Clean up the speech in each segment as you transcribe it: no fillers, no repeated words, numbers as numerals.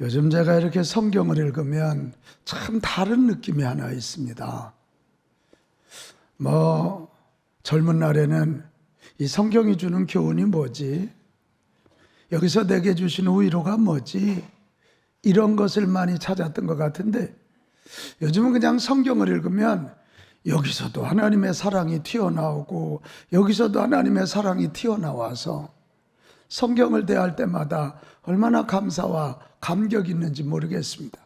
요즘 제가 이렇게 성경을 읽으면 참 다른 느낌이 하나 있습니다. 젊은 날에는 이 성경이 주는 교훈이 뭐지? 여기서 내게 주시는 위로가 뭐지? 이런 것을 많이 찾았던 것 같은데 요즘은 그냥 성경을 읽으면 여기서도 하나님의 사랑이 튀어나오고 여기서도 하나님의 사랑이 튀어나와서 성경을 대할 때마다 얼마나 감사와 감격이 있는지 모르겠습니다.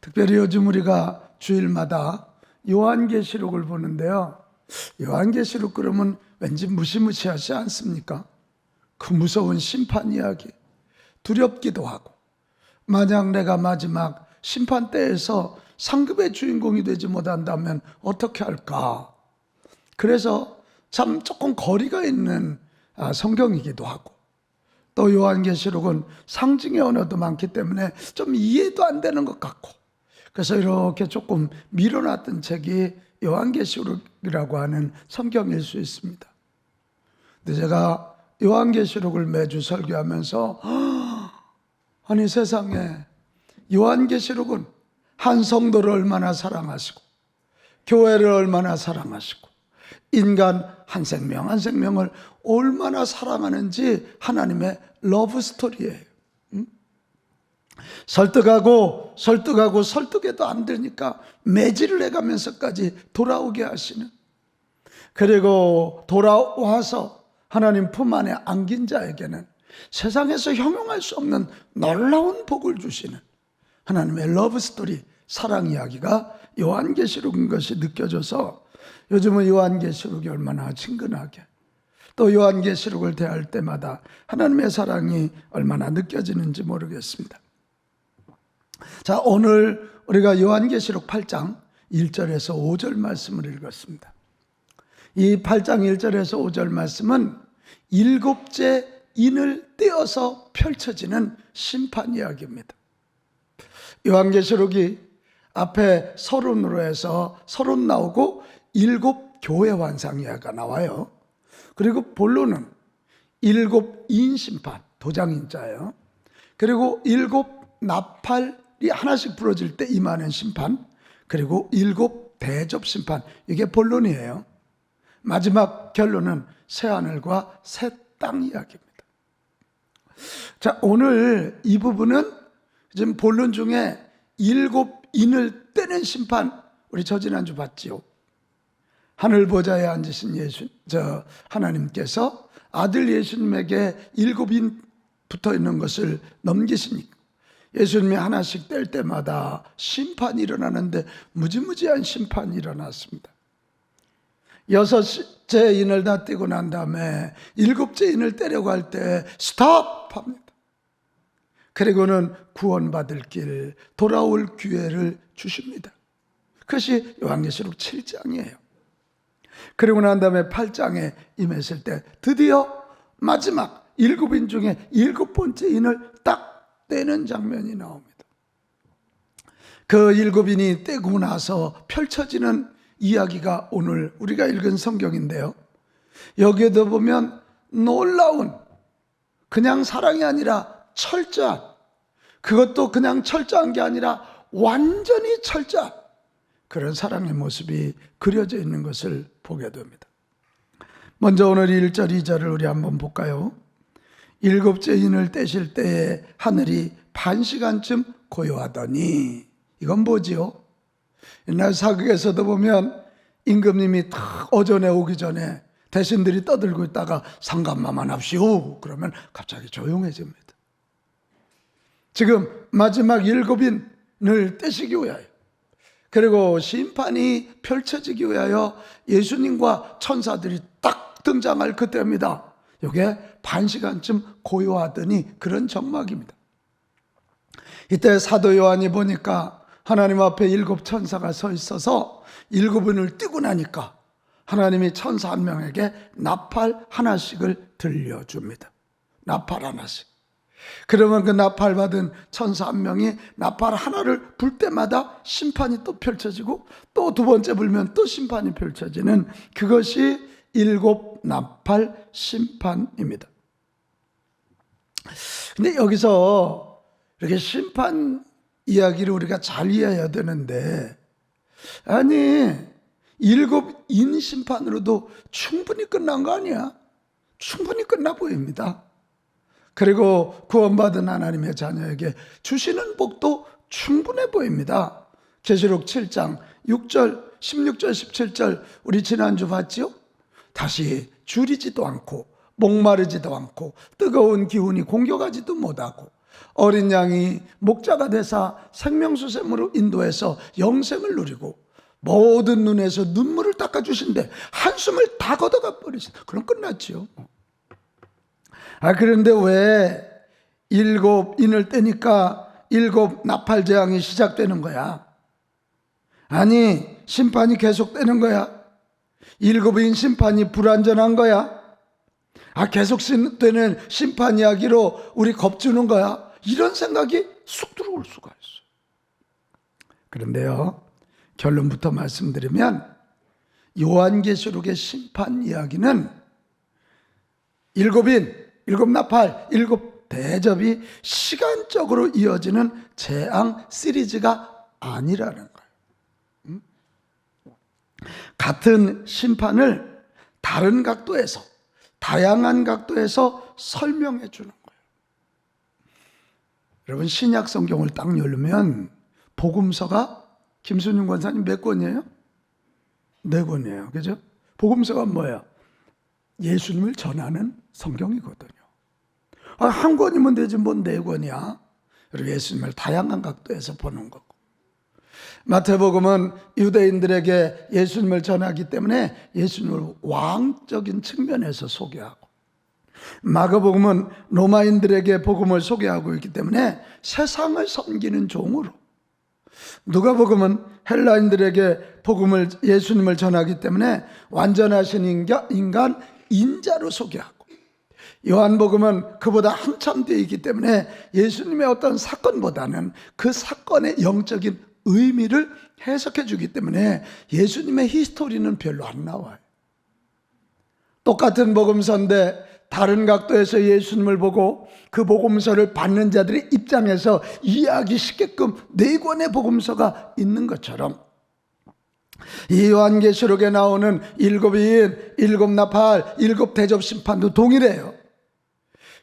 특별히 요즘 우리가 주일마다 요한계시록을 보는데요. 요한계시록 그러면 왠지 무시무시하지 않습니까? 그 무서운 심판 이야기, 두렵기도 하고 만약 내가 마지막 심판 때에서 상급의 주인공이 되지 못한다면 어떻게 할까? 그래서 참 조금 거리가 있는 성경이기도 하고 또 요한계시록은 상징의 언어도 많기 때문에 좀 이해도 안 되는 것 같고 그래서 이렇게 조금 밀어놨던 책이 요한계시록이라고 하는 성경일 수 있습니다. 근데 제가 요한계시록을 매주 설교하면서 아니 세상에 요한계시록은 한 성도를 얼마나 사랑하시고 교회를 얼마나 사랑하시고 인간 한 생명 한 생명을 얼마나 사랑하는지 하나님의 러브 스토리예요. 설득해도 안 되니까 매질을 해가면서까지 돌아오게 하시는, 그리고 돌아와서 하나님 품 안에 안긴 자에게는 세상에서 형용할 수 없는 놀라운 복을 주시는 하나님의 러브 스토리, 사랑 이야기가 요한계시록인 것이 느껴져서 요즘은 요한계시록이 얼마나 친근하게 또 요한계시록을 대할 때마다 하나님의 사랑이 얼마나 느껴지는지 모르겠습니다. 자, 오늘 우리가 요한계시록 8장 1절에서 5절 말씀을 읽었습니다. 이 8장 1절에서 5절 말씀은 일곱째 인을 떼어서 펼쳐지는 심판 이야기입니다. 요한계시록이 앞에 서론으로 해서 서론 나오고 일곱 교회 환상 이야기가 나와요. 그리고 본론은 일곱 인 심판, 도장인자예요. 그리고 일곱 나팔이 하나씩 부러질 때 임하는 심판, 그리고 일곱 대접 심판, 이게 본론이에요. 마지막 결론은 새하늘과 새 땅 이야기입니다. 자, 오늘 이 부분은 지금 본론 중에 일곱 인을 떼는 심판, 우리 저지난주 봤지요. 하늘 보좌에 앉으신 하나님께서 아들 예수님에게 일곱 인 붙어 있는 것을 넘기시니까 예수님이 하나씩 뗄 때마다 심판이 일어나는데 무지무지한 심판이 일어났습니다. 여섯째 인을 다 떼고 난 다음에 일곱째 인을 떼려고 할 때 스톱 합니다. 그리고는 구원받을 길, 돌아올 기회를 주십니다. 그것이 요한계시록 7장이에요. 그리고 난 다음에 8장에 임했을 때 드디어 마지막 일곱 인 중에 일곱 번째 인을 딱 떼는 장면이 나옵니다. 그 일곱 인이 떼고 나서 펼쳐지는 이야기가 오늘 우리가 읽은 성경인데요. 여기에도 보면 놀라운, 그냥 사랑이 아니라 철저한, 그것도 그냥 철저한 게 아니라 완전히 철저한 그런 사랑의 모습이 그려져 있는 것을 보게 됩니다. 먼저 오늘 1절, 2절을 우리 한번 볼까요? 일곱째 인을 떼실 때에 하늘이 반시간쯤 고요하더니, 이건 뭐지요? 옛날 사극에서도 보면 임금님이 딱 오전에 오기 전에 대신들이 떠들고 있다가 상감마만 합시오 그러면 갑자기 조용해집니다. 지금 마지막 일곱 인을 떼시기 위하여, 그리고 심판이 펼쳐지기 위하여 예수님과 천사들이 딱 등장할 그때입니다. 이게 반시간쯤 고요하더니 그런 정막입니다. 이때 사도 요한이 보니까 하나님 앞에 일곱 천사가 서 있어서 일곱 인을 띄고 나니까 하나님이 천사 한 명에게 나팔 하나씩을 들려줍니다. 나팔 하나씩. 그러면 그 나팔 받은 천사 한 명이 나팔 하나를 불 때마다 심판이 또 펼쳐지고 또 두 번째 불면 또 심판이 펼쳐지는, 그것이 일곱 나팔 심판입니다. 근데 여기서 이렇게 심판 이야기를 우리가 잘 이해해야 되는데, 아니 7인 심판으로도 충분히 끝난 거 아니야? 충분히 끝나 보입니다. 그리고 구원받은 하나님의 자녀에게 주시는 복도 충분해 보입니다. 계시록 7장 6절, 16절, 17절 우리 지난주 봤죠? 다시 줄이지도 않고 목마르지도 않고 뜨거운 기운이 공격하지도 못하고 어린 양이 목자가 되사 생명수샘으로 인도해서 영생을 누리고 모든 눈에서 눈물을 닦아주신데 한숨을 다 걷어가 버리신다. 그럼 끝났죠. 그런데 왜 7인을 떼니까 7 나팔 재앙이 시작되는 거야? 아니 심판이 계속되는 거야? 7인 심판이 불완전한 거야? 계속되는 심판 이야기로 우리 겁주는 거야? 이런 생각이 쑥 들어올 수가 있어요. 그런데요, 결론부터 말씀드리면 요한계시록의 심판 이야기는 7인, 7 나팔, 7 대접이 시간적으로 이어지는 재앙 시리즈가 아니라는 거예요. 같은 심판을 다른 각도에서, 다양한 각도에서 설명해 주는 거예요. 여러분 신약 성경을 딱 열면 복음서가 김순윤 권사님 몇 권이에요? 4권이에요. 그죠? 복음서가 뭐예요? 예수님을 전하는 성경이거든요. 한 권이면 되지 뭔 4권이야. 그리고 예수님을 다양한 각도에서 보는 거고, 마태복음은 유대인들에게 예수님을 전하기 때문에 예수님을 왕적인 측면에서 소개하고, 마가복음은 로마인들에게 복음을 소개하고 있기 때문에 세상을 섬기는 종으로, 누가복음은 헬라인들에게 복음을 예수님을 전하기 때문에 완전하신 인간 인자로 소개하고, 요한복음은 그보다 한참 뒤에 있기 때문에 예수님의 어떤 사건보다는 그 사건의 영적인 의미를 해석해 주기 때문에 예수님의 히스토리는 별로 안 나와요. 똑같은 복음서인데 다른 각도에서 예수님을 보고 그 복음서를 받는 자들의 입장에서 이해하기 쉽게끔 4권의 복음서가 있는 것처럼, 이 요한계시록에 나오는 7인, 7 나팔, 7 대접 심판도 동일해요.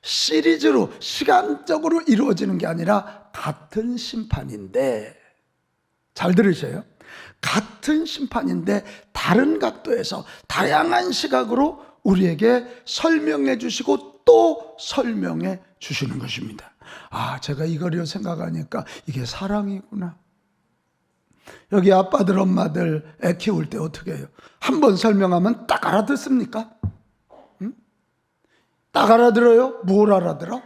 시리즈로 시간적으로 이루어지는 게 아니라 같은 심판인데, 잘 들으세요. 같은 심판인데 다른 각도에서 다양한 시각으로 우리에게 설명해 주시고 또 설명해 주시는 것입니다. 제가 이거를 생각하니까 이게 사랑이구나. 여기 아빠들 엄마들 애 키울 때 어떻게 해요? 한 번 설명하면 딱 알아듣습니까? 응? 딱 알아들어요? 뭘 알아들어?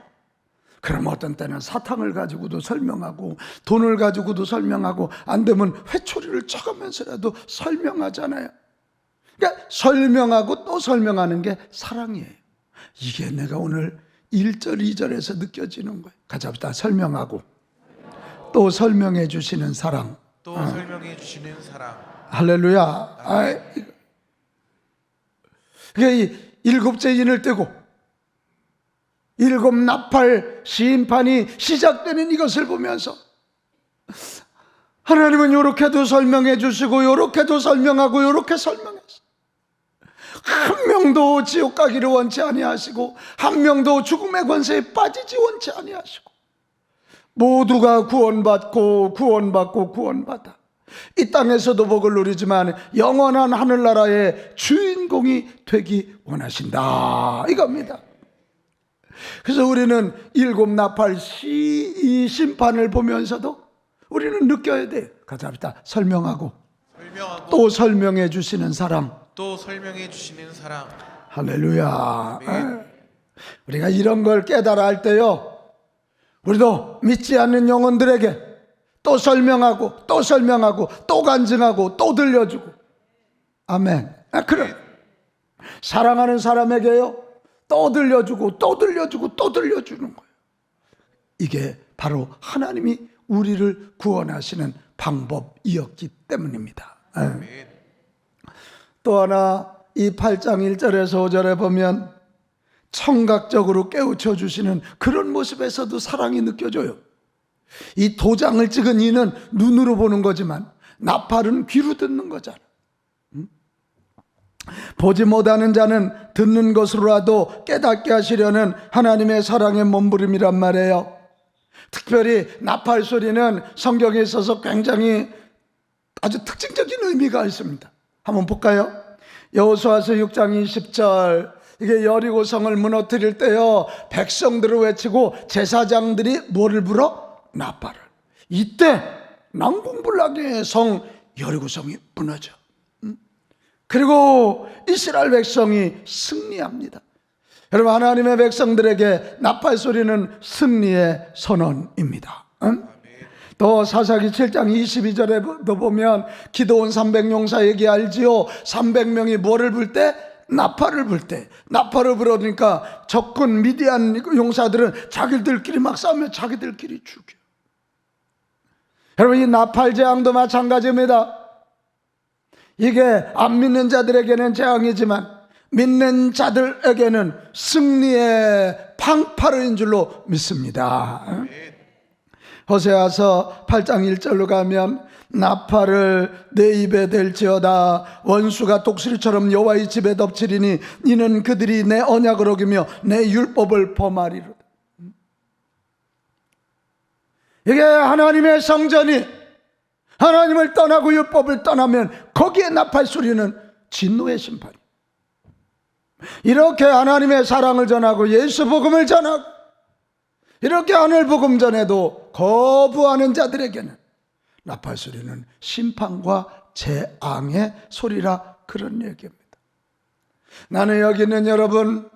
그럼 어떤 때는 사탕을 가지고도 설명하고 돈을 가지고도 설명하고 안 되면 회초리를 쳐가면서라도 설명하잖아요. 그러니까 설명하고 또 설명하는 게 사랑이에요. 이게 내가 오늘 1절 2절에서 느껴지는 거예요. 같이 합시다. 설명하고 또 설명해 주시는 사랑. 또 설명해 주시는 사랑. 할렐루야. 그게 7째 인을 떼고 7 나팔 심판이 시작되는 이것을 보면서 하나님은 이렇게도 설명해 주시고 이렇게도 설명하고 이렇게 설명했어. 한 명도 지옥 가기를 원치 아니하시고 한 명도 죽음의 권세에 빠지지 원치 아니하시고 모두가 구원받고 구원받아 이 땅에서도 복을 누리지만 영원한 하늘나라의 주인공이 되기 원하신다, 이겁니다. 그래서 우리는 7 나팔 이 심판을 보면서도 우리는 느껴야 돼요. 같이 합시다. 설명하고 또 설명해 주시는 사랑. 또 설명해 주시는 사랑. 할렐루야. 우리가 이런 걸 깨달아 할 때요, 우리도 믿지 않는 영혼들에게 또 설명하고 또 설명하고 또 간증하고 또 들려주고, 아멘. 그럼 사랑하는 사람에게요 또 들려주고 또 들려주고 또 들려주는 거예요. 이게 바로 하나님이 우리를 구원하시는 방법이었기 때문입니다. 또 하나 이 8장 1절에서 5절에 보면 청각적으로 깨우쳐 주시는 그런 모습에서도 사랑이 느껴져요. 이 도장을 찍은 이는 눈으로 보는 거지만 나팔은 귀로 듣는 거잖아. 보지 못하는 자는 듣는 것으로라도 깨닫게 하시려는 하나님의 사랑의 몸부림이란 말이에요. 특별히 나팔 소리는 성경에 있어서 굉장히 아주 특징적인 의미가 있습니다. 한번 볼까요? 여호수아서 6장 20절, 이게 여리고성을 무너뜨릴 때요, 백성들을 외치고 제사장들이 뭐를 불어? 나팔을. 이때 난공불락의 성 여리고성이 무너져. 그리고 이스라엘 백성이 승리합니다. 여러분, 하나님의 백성들에게 나팔 소리는 승리의 선언입니다. 또 사사기 7장 22절에도 보면 기드온 300용사 얘기 알지요? 300명이 뭐를 불 때? 나팔을 불 때. 나팔을 불으니까 적군 미디안 용사들은 자기들끼리 막 싸우며 자기들끼리 죽여. 여러분, 이 나팔 재앙도 마찬가지입니다. 이게 안 믿는 자들에게는 재앙이지만 믿는 자들에게는 승리의 방파르인 줄로 믿습니다. 호세아서 8장 1절로 가면 나팔을 내 입에 댈지어다. 원수가 독수리처럼 여호와의 집에 덮치리니 이는 그들이 내 언약을 어기며 내 율법을 범하리로다. 이게 하나님의 성전이 하나님을 떠나고 율법을 떠나면 거기에 나팔 소리는 진노의 심판이. 이렇게 하나님의 사랑을 전하고 예수 복음을 전하고 이렇게 하늘 복음 전해도 거부하는 자들에게는 나팔 소리는 심판과 재앙의 소리라, 그런 얘기입니다. 나는 여기 있는 여러분,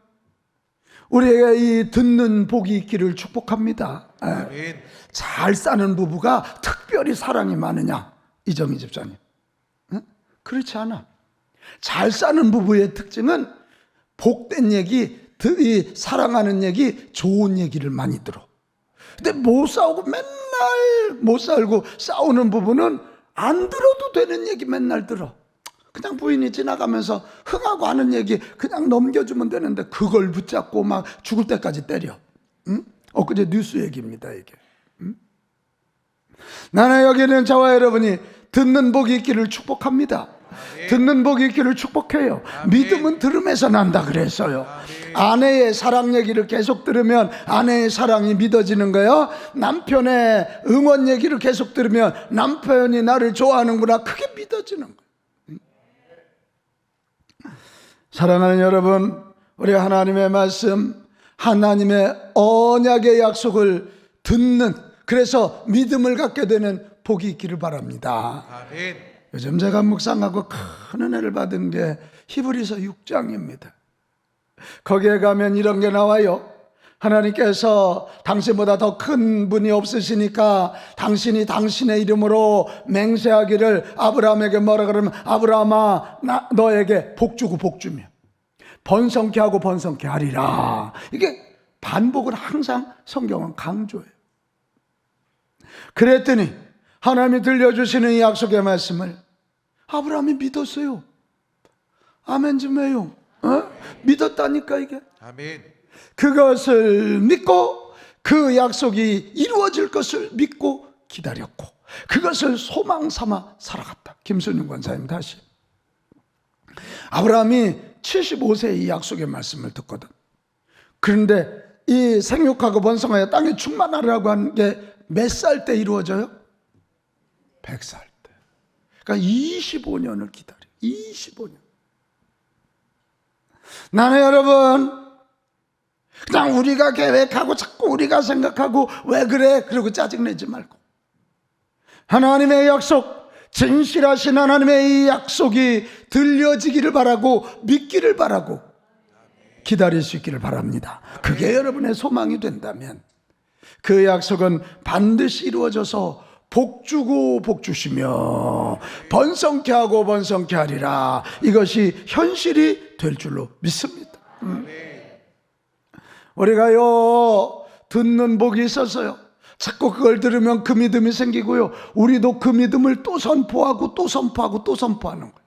우리에게 이 듣는 복이 있기를 축복합니다. 아멘. 잘 사는 부부가 특별히 사랑이 많으냐, 이정희 집사님? 그렇지 않아. 잘 사는 부부의 특징은 복된 얘기, 사랑하는 얘기, 좋은 얘기를 많이 들어. 근데 못 싸우고 맨날 못 살고 싸우는 부부는 안 들어도 되는 얘기 맨날 들어. 그냥 부인이 지나가면서 흥하고 하는 얘기 그냥 넘겨주면 되는데 그걸 붙잡고 막 죽을 때까지 때려. 엊그제 뉴스 얘기입니다, 이게. 나는 여기는 저와 여러분이 듣는 복이 있기를 축복합니다. 아멘. 듣는 복이 있기를 축복해요. 아멘. 믿음은 들음에서 난다 그랬어요. 아멘. 아내의 사랑 얘기를 계속 들으면 아내의 사랑이 믿어지는 거예요. 남편의 응원 얘기를 계속 들으면 남편이 나를 좋아하는구나, 그게 믿어지는 거예요. 사랑하는 여러분, 우리 하나님의 말씀, 하나님의 언약의 약속을 듣는, 그래서 믿음을 갖게 되는 복이 있기를 바랍니다. 아멘. 요즘 제가 묵상하고 큰 은혜를 받은 게 히브리서 6장입니다. 거기에 가면 이런 게 나와요. 하나님께서 당신보다 더 큰 분이 없으시니까 당신이 당신의 이름으로 맹세하기를 아브라함에게 뭐라 그러면, 아브라함아 너에게 복주고 복주며 번성케 하고 번성케 하리라. 이게 반복을 항상 성경은 강조해요. 그랬더니 하나님이 들려주시는 이 약속의 말씀을 아브라함이 믿었어요. 아멘 좀 해요. 믿었다니까 이게. 아멘. 그것을 믿고 그 약속이 이루어질 것을 믿고 기다렸고 그것을 소망 삼아 살아갔다. 김순윤 권사님 다시. 아브라함이 75세에 이 약속의 말씀을 듣거든. 그런데 이 생육하고 번성하여 땅에 충만하라고 한 게 몇 살 때 이루어져요? 100살 때. 그러니까 25년을 기다려. 25년. 나는 여러분, 그냥 우리가 계획하고 자꾸 우리가 생각하고 왜 그래? 그러고 짜증내지 말고 하나님의 약속, 진실하신 하나님의 이 약속이 들려지기를 바라고 믿기를 바라고 기다릴 수 있기를 바랍니다. 그게 여러분의 소망이 된다면 그 약속은 반드시 이루어져서 복주고 복주시며 번성케 하고 번성케 하리라. 이것이 현실이 될 줄로 믿습니다. 우리가요 듣는 복이 있어서요 자꾸 그걸 들으면 그 믿음이 생기고요, 우리도 그 믿음을 또 선포하고 또 선포하고 또 선포하는 거예요.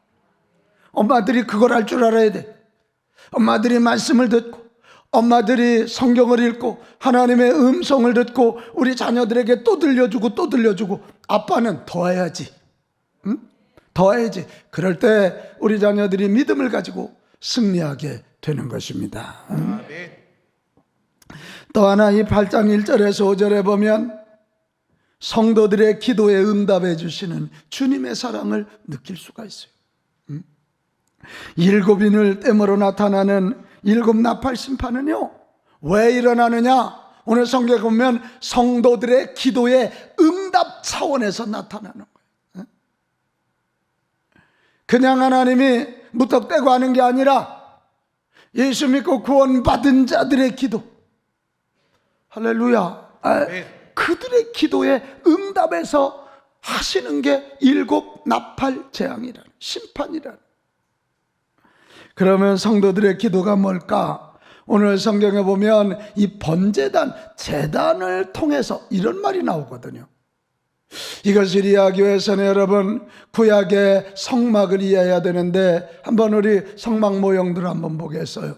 엄마들이 그걸 할 줄 알아야 돼. 엄마들이 말씀을 듣고 엄마들이 성경을 읽고 하나님의 음성을 듣고 우리 자녀들에게 또 들려주고 또 들려주고, 아빠는 더 해야지, 더 해야지. 그럴 때 우리 자녀들이 믿음을 가지고 승리하게 되는 것입니다. 아멘. 또 하나 이 8장 1절에서 5절에 보면 성도들의 기도에 응답해 주시는 주님의 사랑을 느낄 수가 있어요. 일곱인을 땜으로 나타나는 일곱 나팔 심판은요, 왜 일어나느냐? 오늘 성경에 보면 성도들의 기도의 응답 차원에서 나타나는 거예요. 그냥 하나님이 무턱대고 하는 게 아니라 예수 믿고 구원받은 자들의 기도, 할렐루야, 그들의 기도에 응답해서 하시는 게 일곱 나팔 재앙이라는, 심판이라는. 그러면 성도들의 기도가 뭘까? 오늘 성경에 보면 이 번제단, 제단을 통해서 이런 말이 나오거든요. 이것을 이해하기 위해서는 여러분 구약의 성막을 이해해야 되는데, 한번 우리 성막 모형들을 한번 보겠어요.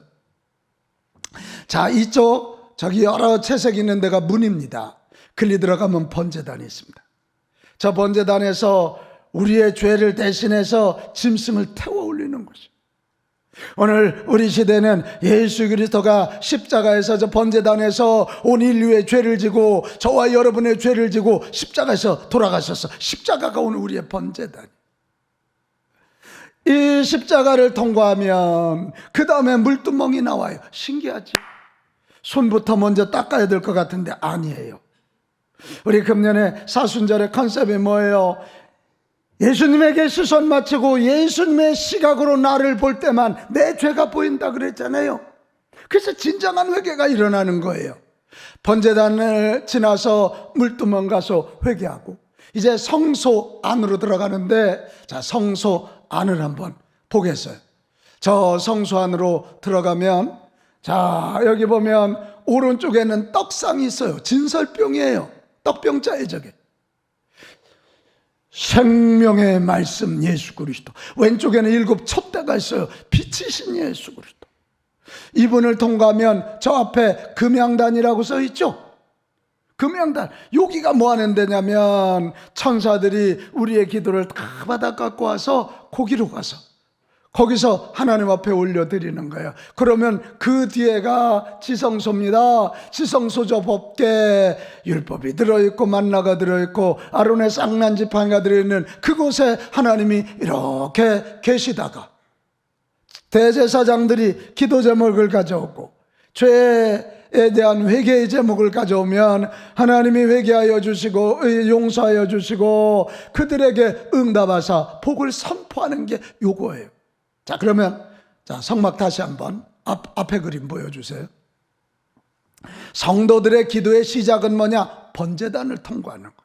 자, 이쪽 저기 여러 채색이 있는 데가 문입니다. 글리 들어가면 번제단이 있습니다. 저 번제단에서 우리의 죄를 대신해서 짐승을 태워 올리는 것이죠. 오늘 우리 시대는 예수 그리스도가 십자가에서 저 번제단에서 온 인류의 죄를 지고 저와 여러분의 죄를 지고 십자가에서 돌아가셔서 십자가가 오늘 우리의 번제단. 이 십자가를 통과하면 그 다음에 물두멍이 나와요. 신기하죠? 손부터 먼저 닦아야 될 것 같은데 아니에요. 우리 금년에 사순절의 컨셉이 뭐예요? 예수님에게 시선 맞추고 예수님의 시각으로 나를 볼 때만 내 죄가 보인다 그랬잖아요. 그래서 진정한 회개가 일어나는 거예요. 번제단을 지나서 물두멍 가서 회개하고 이제 성소 안으로 들어가는데, 자, 성소 안을 한번 보겠어요. 저 성소 안으로 들어가면, 자, 여기 보면 오른쪽에는 떡상이 있어요. 진설병이에요. 떡병자예요, 저게. 생명의 말씀 예수 그리스도. 왼쪽에는 일곱 촛대가 있어요. 빛이신 예수 그리스도. 이분을 통과하면 저 앞에 금양단이라고 써 있죠. 금양단. 여기가 뭐 하는 데냐면 천사들이 우리의 기도를 다 받아 갖고 와서 거기로 가서 거기서 하나님 앞에 올려드리는 거예요. 그러면 그 뒤에가 지성소입니다. 지성소 저 법궤 율법이 들어있고 만나가 들어있고 아론의 쌍난 지팡이가 들어있는 그곳에 하나님이 이렇게 계시다가 대제사장들이 기도 제목을 가져오고 죄에 대한 회개의 제목을 가져오면 하나님이 회개하여 주시고 용서하여 주시고 그들에게 응답하사 복을 선포하는 게 요거예요. 자, 그러면 자, 성막 다시 한번 앞에 그림 보여주세요. 성도들의 기도의 시작은 뭐냐? 번제단을 통과하는 거예요.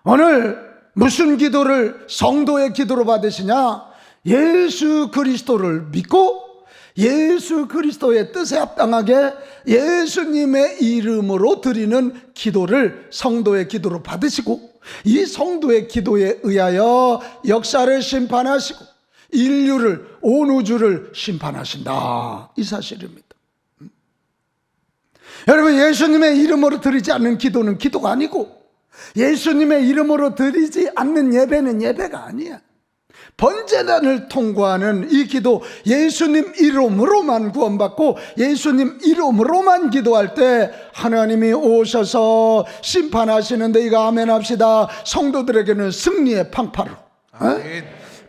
오늘 무슨 기도를 성도의 기도로 받으시냐? 예수 그리스도를 믿고 예수 그리스도의 뜻에 합당하게 예수님의 이름으로 드리는 기도를 성도의 기도로 받으시고, 이 성도의 기도에 의하여 역사를 심판하시고 인류를, 온 우주를 심판하신다, 이 사실입니다. 여러분, 예수님의 이름으로 드리지 않는 기도는 기도가 아니고 예수님의 이름으로 드리지 않는 예배는 예배가 아니야. 번제단을 통과하는 이 기도, 예수님 이름으로만 구원받고 예수님 이름으로만 기도할 때 하나님이 오셔서 심판하시는데, 이거 아멘 합시다. 성도들에게는 승리의 팡파로.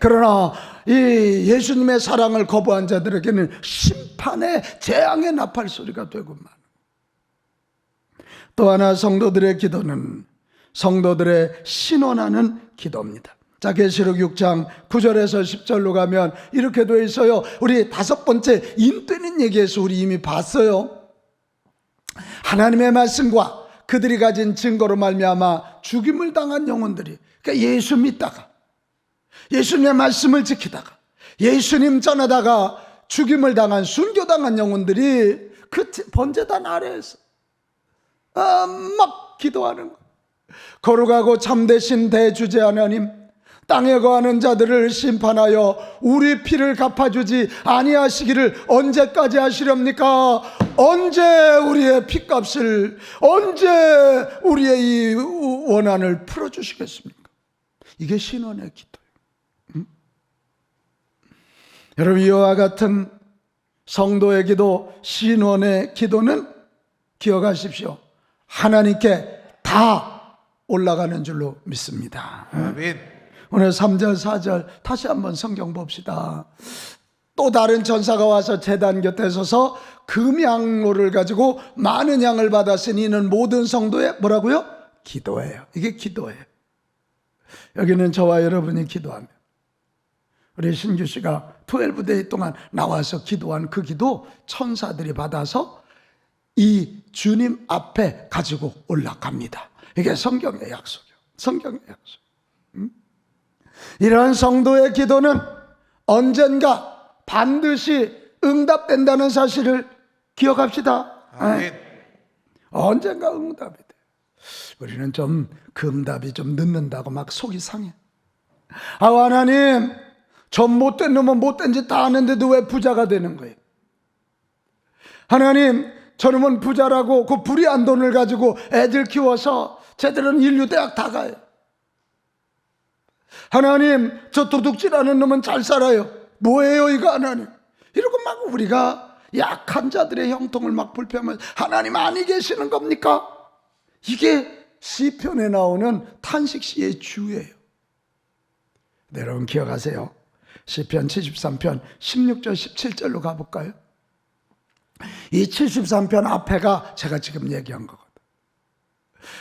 그러나 이 예수님의 사랑을 거부한 자들에게는 심판의 재앙의 나팔 소리가 되고만. 또 하나 성도들의 기도는 성도들의 신원하는 기도입니다. 자, 계시록 6장 9절에서 10절로 가면 이렇게 되어 있어요. 우리 다섯 번째 인되는 얘기에서 우리 이미 봤어요. 하나님의 말씀과 그들이 가진 증거로 말미암아 죽임을 당한 영혼들이, 그러니까 예수 믿다가 예수님의 말씀을 지키다가 예수님 전하다가 죽임을 당한, 순교당한 영혼들이 그 번제단 아래에서 막 기도하는 거예요. 거룩하고 참되신 대주제 하나님, 땅에 거하는 자들을 심판하여 우리 피를 갚아주지 아니하시기를 언제까지 하시렵니까? 언제 우리의 피값을, 언제 우리의 이 원한을 풀어주시겠습니까? 이게 신원의 기도예요. 여러분, 이와 같은 성도의 기도, 신원의 기도는 기억하십시오. 하나님께 다 올라가는 줄로 믿습니다. 아멘. 오늘 3절 4절 다시 한번 성경 봅시다. 또 다른 천사가 와서 제단 곁에 서서 금양로를 가지고 많은 양을 받았으니 이는 모든 성도의 뭐라고요? 기도예요. 이게 기도예요. 여기는 저와 여러분이 기도하면, 우리 신규 씨가 12데이 동안 나와서 기도한 그 기도 천사들이 받아서 이 주님 앞에 가지고 올라갑니다. 이게 성경의 약속이에요. 성경의 약속. 이러한 성도의 기도는 언젠가 반드시 응답된다는 사실을 기억합시다. 아멘. 언젠가 응답이 돼. 우리는 좀 그 응답이 좀 늦는다고 막 속이 상해. 하나님, 전 못된 놈은 못된 짓 다 하는데도 왜 부자가 되는 거예요? 하나님, 저놈은 부자라고 그 불의한 돈을 가지고 애들 키워서 쟤들은 인류대학 다 가요. 하나님, 저 도둑질하는 놈은 잘 살아요. 뭐예요 이거 하나님? 이러고 막 우리가 약한 자들의 형통을 막 불평하면서 하나님 아니 계시는 겁니까? 이게 시편에 나오는 탄식시의 주예요. 네, 여러분 기억하세요. 시편 73편 16절 17절로 가볼까요? 이 73편 앞에가 제가 지금 얘기한 거거든.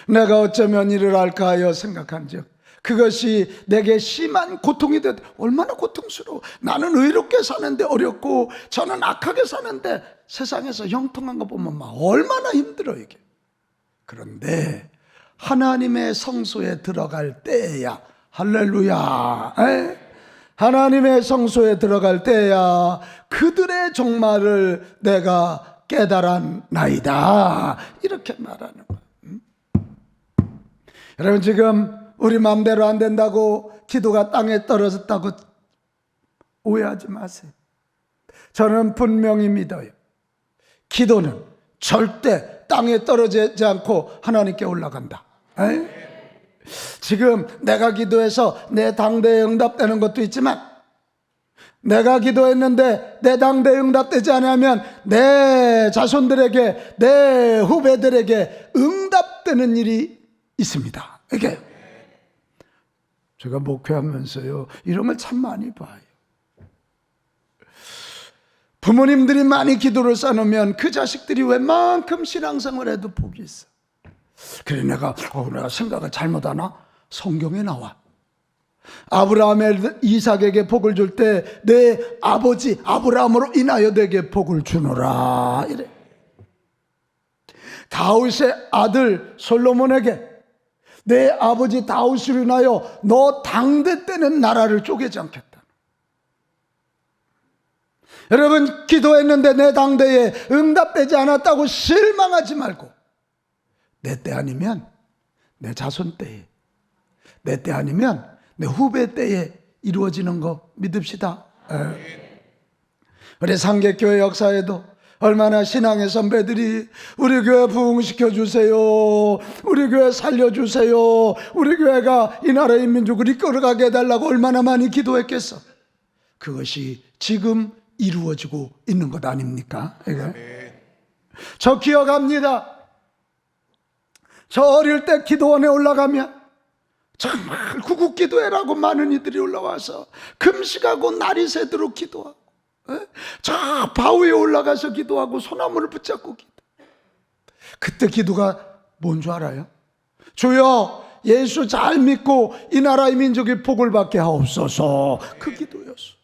내가 어쩌면 이를 알까 하여 생각한즉 그것이 내게 심한 고통이 되다. 얼마나 고통스러워. 나는 의롭게 사는데 어렵고 저는 악하게 사는데 세상에서 형통한 거 보면 막 얼마나 힘들어 이게. 그런데 하나님의 성소에 들어갈 때야, 할렐루야, 하나님의 성소에 들어갈 때야 그들의 종말을 내가 깨달았나이다, 이렇게 말하는 거예요. 여러분, 지금 우리 마음대로 안 된다고 기도가 땅에 떨어졌다고 오해하지 마세요. 저는 분명히 믿어요. 기도는 절대 땅에 떨어지지 않고 하나님께 올라간다. 지금 내가 기도해서 내 당대에 응답되는 것도 있지만, 내가 기도했는데 내 당대에 응답되지 않으면 내 자손들에게, 내 후배들에게 응답되는 일이 있습니다. 이게 제가 목회하면서요, 이런 걸 참 많이 봐요. 부모님들이 많이 기도를 쌓으면 그 자식들이 웬만큼 신앙생활 해도 복이 있어. 그래 내가 생각을 잘못하나? 성경에 나와. 아브라함의 이삭에게 복을 줄 때 내 아버지 아브라함으로 인하여 내게 복을 주노라, 이래. 다윗의 아들 솔로몬에게 내 아버지 다윗으로 인하여 너 당대 때는 나라를 쪼개지 않겠다. 여러분, 기도했는데 내 당대에 응답되지 않았다고 실망하지 말고, 내 때 아니면 내 자손 때에, 내 때 아니면 내 후배 때에 이루어지는 거 믿읍시다. 우리 상계교회 역사에도 얼마나 신앙의 선배들이 우리 교회 부흥시켜 주세요, 우리 교회 살려주세요, 우리 교회가 이 나라의 민족을 이끌어가게 해달라고 얼마나 많이 기도했겠어. 그것이 지금 이루어지고 있는 것 아닙니까? 저 기억합니다. 저 어릴 때 기도원에 올라가면 정말 구국기도회라고 많은 이들이 올라와서 금식하고 날이 새도록 기도하고, 저 바위에 올라가서 기도하고 소나무를 붙잡고 기도. 그때 기도가 뭔 줄 알아요? 주여 예수 잘 믿고 이 나라의 민족이 복을 받게 하옵소서, 그 기도였어.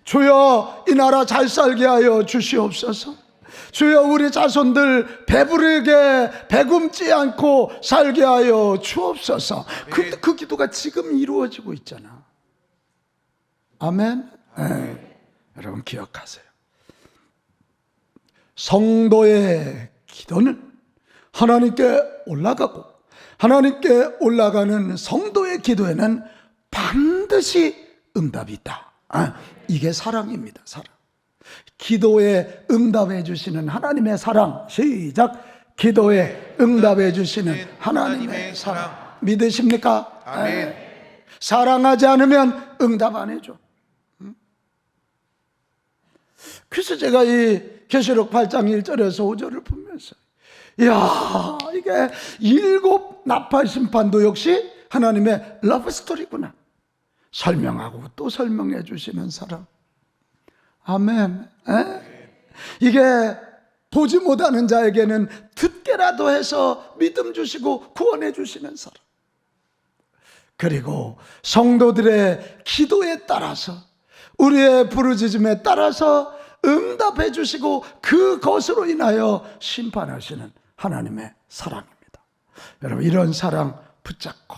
주여 이 나라 잘 살게 하여 주시옵소서. 주여 우리 자손들 배부르게 배굶지 않고 살게 하여 주옵소서. 그 기도가 지금 이루어지고 있잖아. 아멘. 여러분 기억하세요. 성도의 기도는 하나님께 올라가고, 하나님께 올라가는 성도의 기도에는 반드시 응답이 있다. 이게 사랑입니다. 사랑. 기도에 응답해 주시는 하나님의 사랑. 시작. 기도에 응답해 주시는 하나님의 사랑. 믿으십니까? 아멘. 사랑하지 않으면 응답 안 해줘. 그래서 제가 이 계시록 8장 1절에서 5절을 보면서 이야, 이게 7 나팔 심판도 역시 하나님의 러브 스토리구나. 설명하고 또 설명해 주시는 사람. 아멘. 이게 보지 못하는 자에게는 듣게라도 해서 믿음 주시고 구원해 주시는 사람. 그리고 성도들의 기도에 따라서, 우리의 부르짖음에 따라서 응답해 주시고 그것으로 인하여 심판하시는 하나님의 사랑입니다. 여러분, 이런 사랑 붙잡고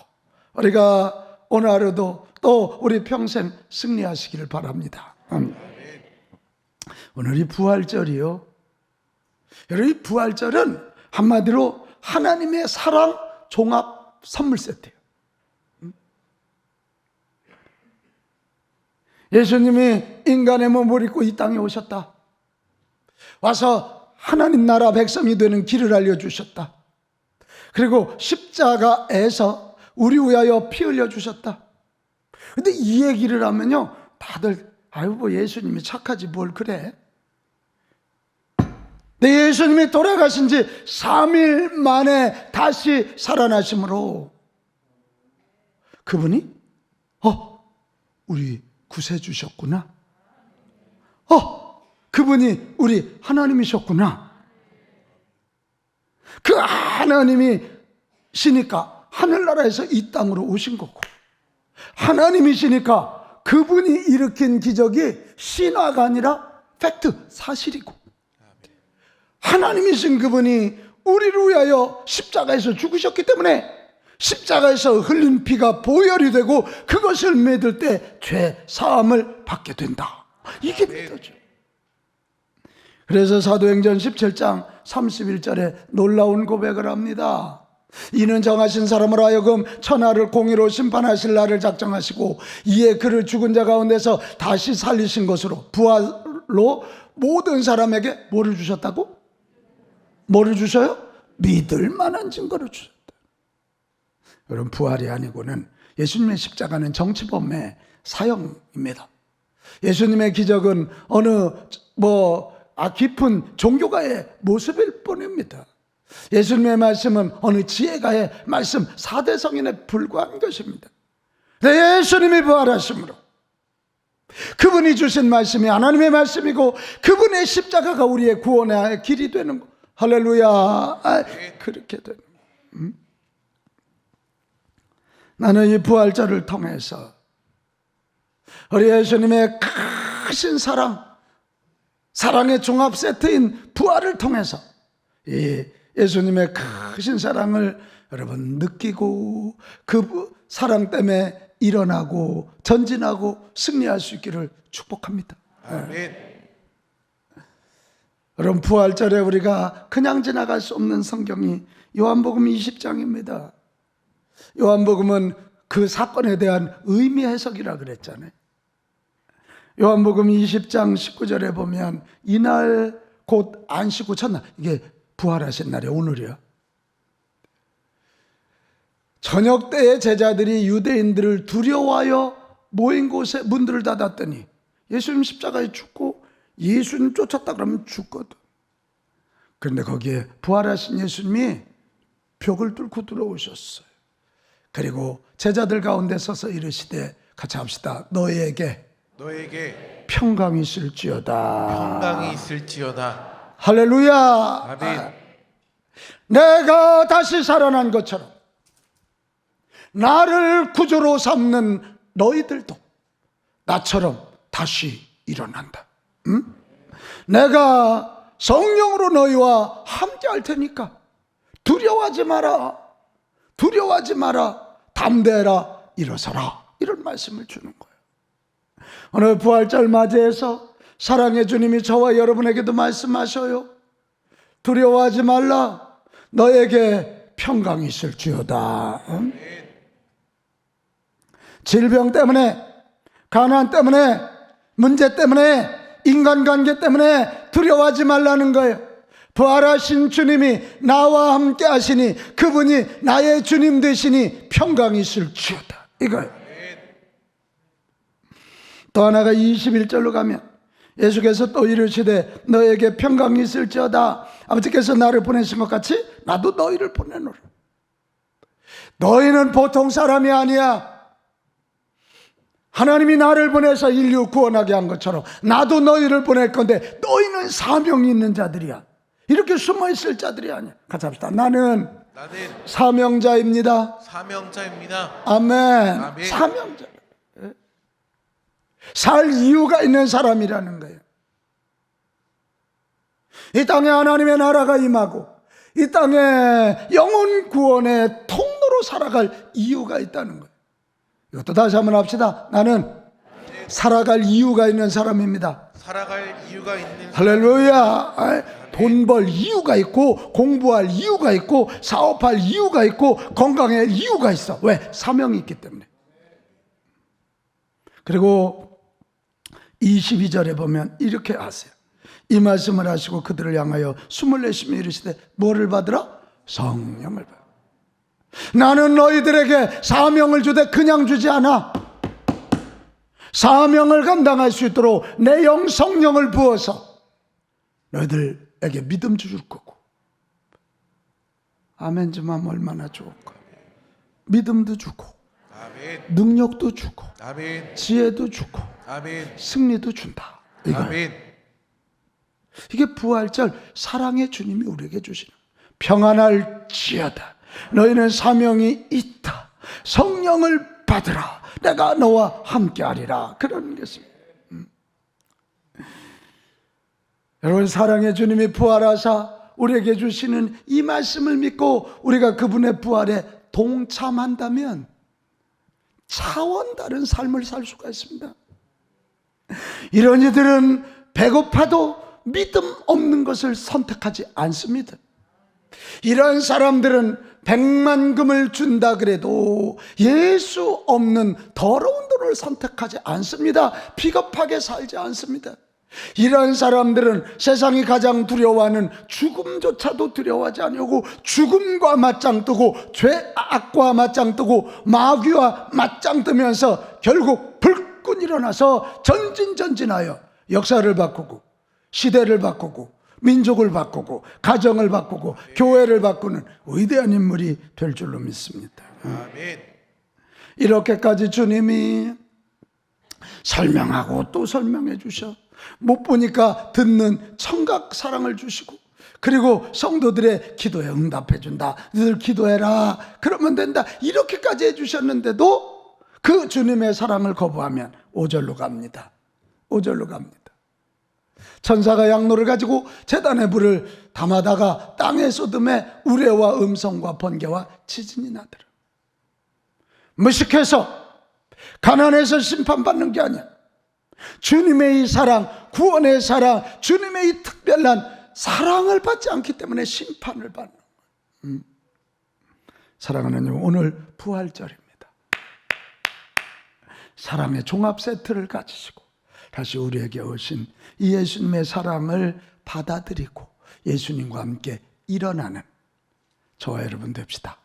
우리가 오늘 하루도 또 우리 평생 승리하시기를 바랍니다. 오늘이 부활절이요. 여러분, 이 부활절은 한마디로 하나님의 사랑 종합 선물 세트예요. 예수님이 인간의 몸을 입고 이 땅에 오셨다. 와서 하나님 나라 백성이 되는 길을 알려주셨다. 그리고 십자가에서 우리 위하여 피 흘려주셨다. 근데 이 얘기를 하면요, 다들 아유 뭐 예수님이 착하지 뭘 그래. 내 예수님이 돌아가신 지 3일 만에 다시 살아나심으로 그분이 우리 구세주셨구나. 그분이 우리 하나님이셨구나. 그 하나님이시니까 하늘나라에서 이 땅으로 오신 거고, 하나님이시니까 그분이 일으킨 기적이 신화가 아니라 팩트, 사실이고, 하나님이신 그분이 우리를 위하여 십자가에서 죽으셨기 때문에 십자가에서 흘린 피가 보혈이 되고 그것을 믿을 때 죄 사함을 받게 된다. 이게 믿어져. 그래서 사도행전 17장 31절에 놀라운 고백을 합니다. 이는 정하신 사람으로 하여금 천하를 공의로 심판하실 날을 작정하시고 이에 그를 죽은 자 가운데서 다시 살리신 것으로 부활로 모든 사람에게 뭐를 주셨다고? 뭐를 주셔요? 믿을 만한 증거를 주셨다. 여러분, 부활이 아니고는 예수님의 십자가는 정치범의 사형입니다. 예수님의 기적은 어느 깊은 종교가의 모습일 뿐입니다. 예수님의 말씀은 어느 지혜가의 말씀, 4대 성인에 불과한 것입니다. 예수님이 부활하심으로 그분이 주신 말씀이 하나님의 말씀이고 그분의 십자가가 우리의 구원의 길이 되는 거. 할렐루야. 그렇게 되는 거. 나는 이 부활절을 통해서 우리 예수님의 크신 사랑, 사랑의 종합 세트인 부활을 통해서 이 예수님의 크신 사랑을 여러분 느끼고 그 사랑 때문에 일어나고 전진하고 승리할 수 있기를 축복합니다. 아멘. 여러분, 부활절에 우리가 그냥 지나갈 수 없는 성경이 요한복음 20장입니다. 요한복음은 그 사건에 대한 의미 해석이라 그랬잖아요. 요한복음 20장 19절에 보면 이날 곧 안식 후 첫날, 이게 부활하신 날이 오늘이야. 저녁 때에 제자들이 유대인들을 두려워하여 모인 곳에 문들을 닫았더니 예수님 십자가에 죽고 예수님 쫓았다 그러면 죽거든. 그런데 거기에 부활하신 예수님이 벽을 뚫고 들어오셨어요. 그리고 제자들 가운데 서서 이르시되, 같이 합시다. 너희에게 평강이 있을지어다. 평강이 있을지어다. 할렐루야. 아멘. 내가 다시 살아난 것처럼 나를 구주로 삼는 너희들도 나처럼 다시 일어난다. 내가 성령으로 너희와 함께 할 테니까 두려워하지 마라. 두려워하지 마라. 담대해라. 일어서라. 이런 말씀을 주는 거예요. 오늘 부활절 맞이해서 사랑의 주님이 저와 여러분에게도 말씀하셔요. 두려워하지 말라. 너에게 평강이 있을지어다. 질병 때문에, 가난 때문에, 문제 때문에, 인간관계 때문에 두려워하지 말라는 거예요. 부활하신 주님이 나와 함께 하시니 그분이 나의 주님 되시니 평강이 있을지어다, 이거예요. 또 하나가 21절로 가면 예수께서 또 이르시되 너에게 평강이 있을지어다. 아버지께서 나를 보내신 것 같이 나도 너희를 보내노라. 너희는 보통 사람이 아니야. 하나님이 나를 보내서 인류 구원하게 한 것처럼 나도 너희를 보낼 건데 너희는 사명이 있는 자들이야. 이렇게 숨어있을 자들이 아니야. 같이 합시다. 나는 사명자입니다. 사명자입니다. 아멘. 아멘. 사명자. 살 이유가 있는 사람이라는 거예요. 이 땅에 하나님의 나라가 임하고 이 땅에 영혼 구원의 통로로 살아갈 이유가 있다는 거예요. 이것도 다시 한번 합시다. 나는 살아갈 이유가 있는 사람입니다. 살아갈 이유가 있는 할렐루야. 돈 벌 이유가 있고, 공부할 이유가 있고, 사업할 이유가 있고, 건강할 이유가 있어. 왜? 사명이 있기 때문에. 그리고 22절에 보면 이렇게 하세요. 이 말씀을 하시고 그들을 향하여 숨을 내쉬며 이르시되 뭐를 받으라? 성령을 받으라. 나는 너희들에게 사명을 주되 그냥 주지 않아. 사명을 감당할 수 있도록 내 영 성령을 부어서 너희들에게 믿음 줄 거고. 아멘 좀 하면 얼마나 좋을까. 믿음도 주고, 아멘. 능력도 주고, 아멘. 지혜도 주고, 아멘. 승리도 준다. 아멘. 이게 부활절 사랑의 주님이 우리에게 주시는 평안할지어다. 너희는 사명이 있다. 성령을 받으라. 내가 너와 함께하리라. 그런 것입니다. 여러분, 사랑의 주님이 부활하사 우리에게 주시는 이 말씀을 믿고 우리가 그분의 부활에 동참한다면 차원 다른 삶을 살 수가 있습니다. 이런 이들은 배고파도 믿음 없는 것을 선택하지 않습니다. 이런 사람들은 100만 금을 준다 그래도 예수 없는 더러운 돈을 선택하지 않습니다. 비겁하게 살지 않습니다. 이런 사람들은 세상이 가장 두려워하는 죽음조차도 두려워하지 않고 죽음과 맞짱 뜨고 죄악과 맞짱 뜨고 마귀와 맞짱 뜨면서 결국 불끈 일어나서 전진전진하여 역사를 바꾸고 시대를 바꾸고 민족을 바꾸고 가정을 바꾸고 교회를 바꾸는 위대한 인물이 될 줄로 믿습니다. 아멘. 이렇게까지 주님이 설명하고 또 설명해 주셔. 못 보니까 듣는 청각 사랑을 주시고, 그리고 성도들의 기도에 응답해 준다. 너희들 기도해라. 그러면 된다. 이렇게까지 해 주셨는데도 그 주님의 사랑을 거부하면 5절로 갑니다. 5절로 갑니다. 천사가 양로를 가지고 제단의 불을 담아다가 땅에 쏟음에 우레와 음성과 번개와 지진이 나더라. 무식해서 가난해서 심판받는 게 아니야. 주님의 이 사랑, 구원의 사랑, 주님의 이 특별한 사랑을 받지 않기 때문에 심판을 받는 거예요. 사랑하는 여러분, 오늘 부활절입니다. 사랑의 종합 세트를 가지시고 다시 우리에게 오신 이 예수님의 사랑을 받아들이고 예수님과 함께 일어나는 저와 여러분 됩시다.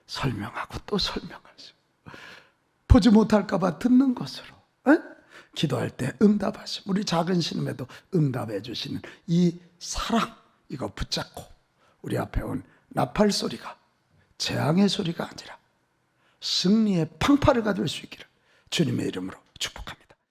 설명하고 또 설명하시고 보지 못할까 봐 듣는 것으로 기도할 때 응답하시고 우리 작은 신음에도 응답해 주시는 이 사랑, 이거 붙잡고 우리 앞에 온 나팔 소리가 재앙의 소리가 아니라 승리의 팡파르가 될 수 있기를 주님의 이름으로